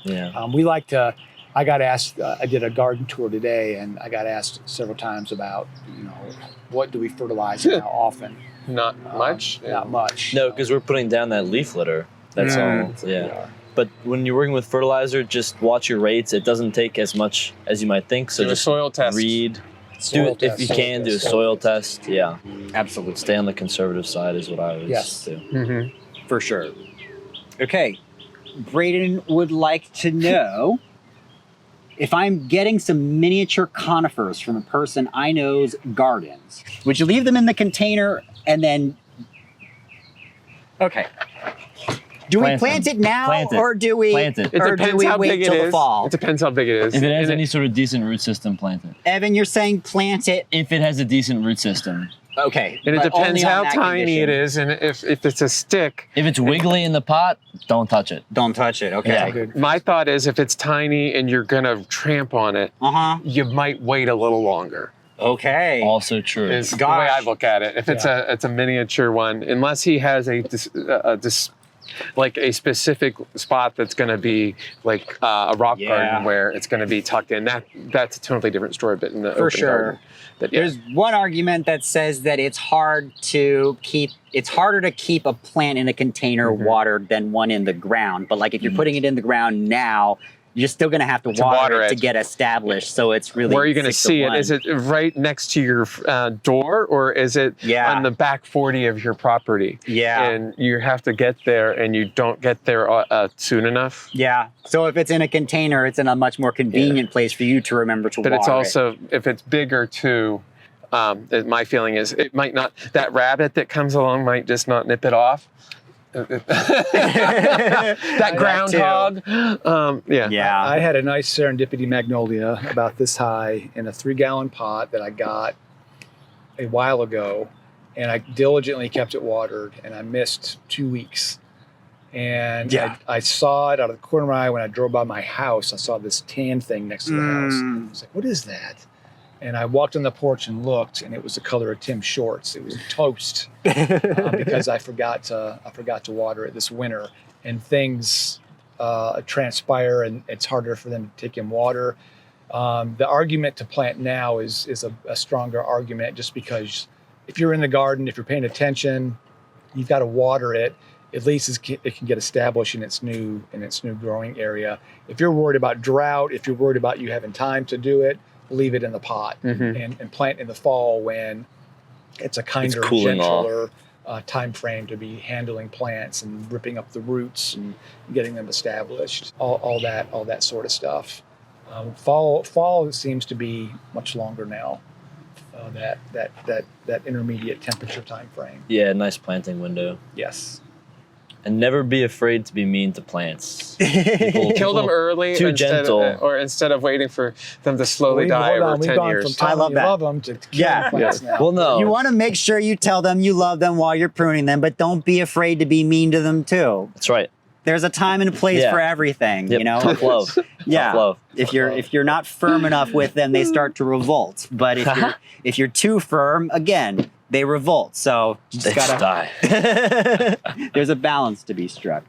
we like to. I got asked. I did a garden tour today, and I got asked several times about what do we fertilize and how often. Not much. Not much. No, because we're putting down that leaf litter. That's all. Yeah. But when you're working with fertilizer, just watch your rates. It doesn't take as much as you might think. So just a soil test. Read. If you can, do a soil test. Yeah. Absolutely. Stay on the conservative side is what I would do. For sure. Okay. Braden would like to know if I'm getting some miniature conifers from a person I know's gardens, would you leave them in the container and then... Okay. Do we plant it now, or do we wait till the fall? It depends how big it is. If it has any sort of decent root system, plant it. Evan, you're saying plant it if it has a decent root system. Okay. And it depends how tiny it is, and if it's a stick. If it's wiggly in the pot, don't touch it. Don't touch it. Okay. Yeah. My thought is if it's tiny and you're gonna tramp on it, you might wait a little longer. Okay. Also true. Is the way I look at it. If it's a miniature one, unless he has a specific spot that's going to be like a rock garden where it's going to be tucked in. That's a totally different story. But in the open garden, there's one argument that says that it's harder to keep a plant in a container watered than one in the ground. But if you're putting it in the ground now, you're still going to have to water it to get established. So it's really... Where are you going to see it? Is it right next to your door, or is it on the back 40 of your property? Yeah. And you have to get there, and you don't get there soon enough? Yeah. So if it's in a container, it's in a much more convenient place for you to remember to water it. But it's also, if it's bigger too, my feeling is it might not... That rabbit that comes along might just not nip it off. that groundhog. I had a nice serendipity magnolia about this high in a 3-gallon pot that I got a while ago, and I diligently kept it watered, and I missed 2 weeks. And I saw it out of the corner of my eye when I drove by my house. I saw this tan thing next to the house. I was like, what is that? And I walked on the porch and looked, and it was the color of Tim's shorts. It was toast because I forgot to water it this winter. And things transpire, and it's harder for them to take in water. The argument to plant now is a stronger argument, just because if you're in the garden, if you're paying attention, you've got to water it. At least it can get established in its new growing area. If you're worried about drought, if you're worried about you having time to do it, leave it in the pot and plant in the fall when it's a kinder, gentler time frame to be handling plants and ripping up the roots and getting them established. All that sort of stuff. Fall seems to be much longer now. That intermediate temperature time frame. Yeah, nice planting window. Yes. And never be afraid to be mean to plants. Kill them early Too gentle. Instead of waiting for them to slowly die over 10 years. From I love that. love them to Yeah. plants now. Well, no. You want to make sure you tell them you love them while you're pruning them, but don't be afraid to be mean to them too. That's right. There's a time and a place Yeah. for everything, Yep. you know? Tough love. Yeah. Tough love. If you're not firm enough with them, they start to revolt. But if you're too firm, again, they revolt. So you They just just gotta die. there's a balance to be struck.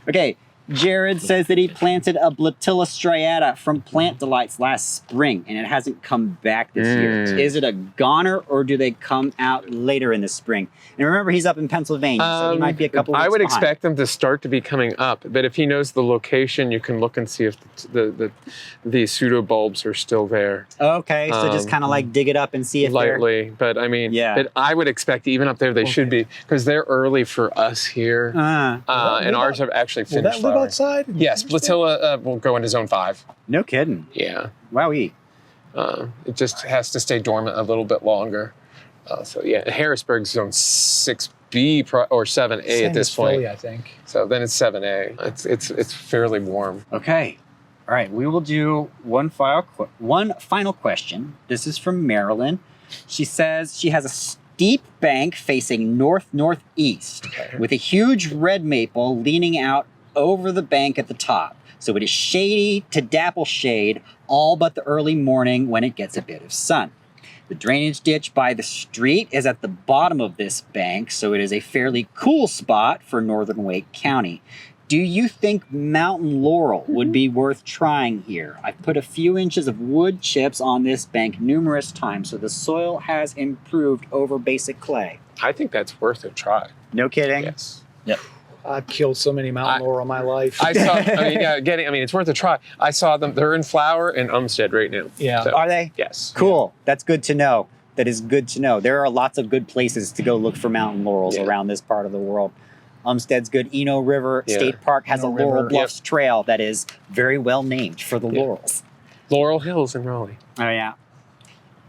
Okay, Jared says that he planted a Blatilla striata from Plant Delights last spring, and it hasn't come back this year. Is it a goner, or do they come out later in the spring? And remember, he's up in Pennsylvania, so he might be a couple weeks I would behind. expect them to start to be coming up, but if he knows the location, you can look and see if the pseudobulbs are still there. Okay, so just kind of like dig it up and see if they're... Lightly, but I mean, Yeah. but I would expect even up there they should be, because they're early for us here, and ours have actually Will finished that live flowering. outside? Yes, Blatilla will go into zone 5. No kidding. Yeah, Wowee. it just has to stay dormant a little bit longer. So yeah, Harrisburg's zone 6B or 7A Same at this as point. Philly, I think. So then it's 7A. It's fairly warm. Okay. All right, we will do one final question. This is from Marilyn. She says she has a steep bank facing north-northeast with a huge red maple leaning out over the bank at the top. So it is shady to dapple shade all but the early morning when it gets a bit of sun. The drainage ditch by the street is at the bottom of this bank, so it is a fairly cool spot for northern Wake County. Do you think mountain laurel would be worth trying here? I've put a few inches of wood chips on this bank numerous times, so the soil has improved over basic clay. I think that's worth a try. No kidding? Yes. Yep. I've killed so many mountain laurel in my life. I saw. It's worth a try. I saw them. They're in flower in Umstead right now. Yeah. So, Are they? yes. Cool. That's good to know. That is good to know. There are lots of good places to go look for mountain laurels Yeah. around this part of the world. Umstead's good. Eno River Yeah. State Park has Eno a Laurel River. Bluffs trail that is very well named for the laurels. Laurel Hills in Raleigh. Oh, yeah.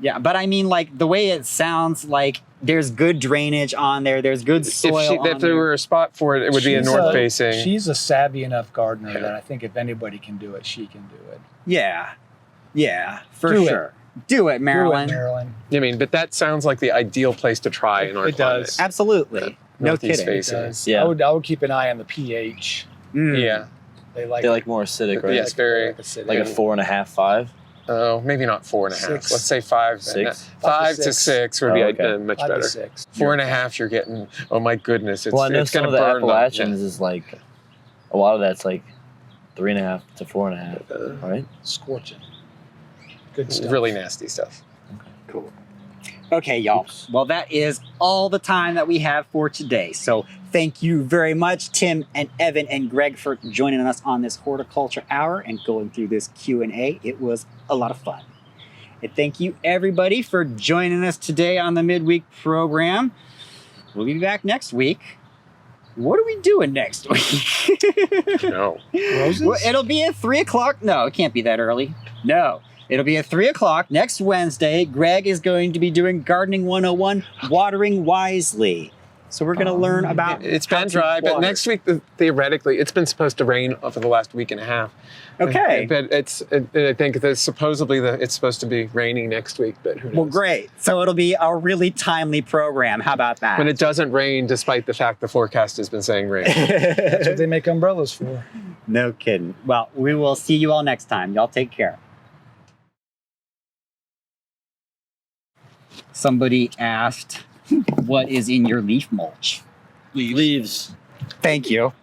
Yeah, but I mean, like, the way it sounds like there's good drainage on there, there's good soil on If there were a spot for it, it would be a She's north facing. She's a savvy enough gardener Yeah. that I think if anybody can do it, she can do it. Yeah. Yeah, for Do it. sure. Do it, Marilyn. Do it, Marilyn. I mean, but that sounds like the ideal place to try in our It climate. does. Absolutely. No Northeast kidding. It facing. does. Yeah. I would keep an eye on the pH. Mm. Yeah. They like They like more acidic, right? Yes, very. acidic. Like a 4.5, 5. Oh, maybe not 4.5. 6. Let's say 5. 6? 5 to 6. 6 would be Oh, okay. much 5 to better. 6. 4.5, you're getting. Oh my goodness! It's, Well, I know it's some gonna of the burn them. Appalachians is like, a lot of that's like 3.5 to 4.5, right? Scorching. Good stuff. Really nasty stuff. Cool. Okay, y'all. Well, that is all the time that we have for today. So thank you very much, Tim and Evan and Greg, for joining us on this Horticulture Hour and going through this Q&A. It was a lot of fun. And thank you, everybody, for joining us today on the Midweek program. We'll be back next week. What are we doing next week? No. Roses? Well, it'll be at 3 o'clock. No, it can't be that early. No. It'll be at 3 o'clock next Wednesday. Greg is going to be doing Gardening 101, Watering Wisely. So we're going to learn about It's how been to dry, but water. next week, theoretically, it's been supposed to rain for the last week and a half. Okay. But I think that supposedly it's supposed to be raining next week, but who knows? Well, great. So it'll be a really timely program. How about that? When it doesn't rain, despite the fact the forecast has been saying rain. That's what they make umbrellas for. No kidding. Well, we will see you all next time. Y'all take care. Somebody asked, what is in your leaf mulch? Leaves. Thank you.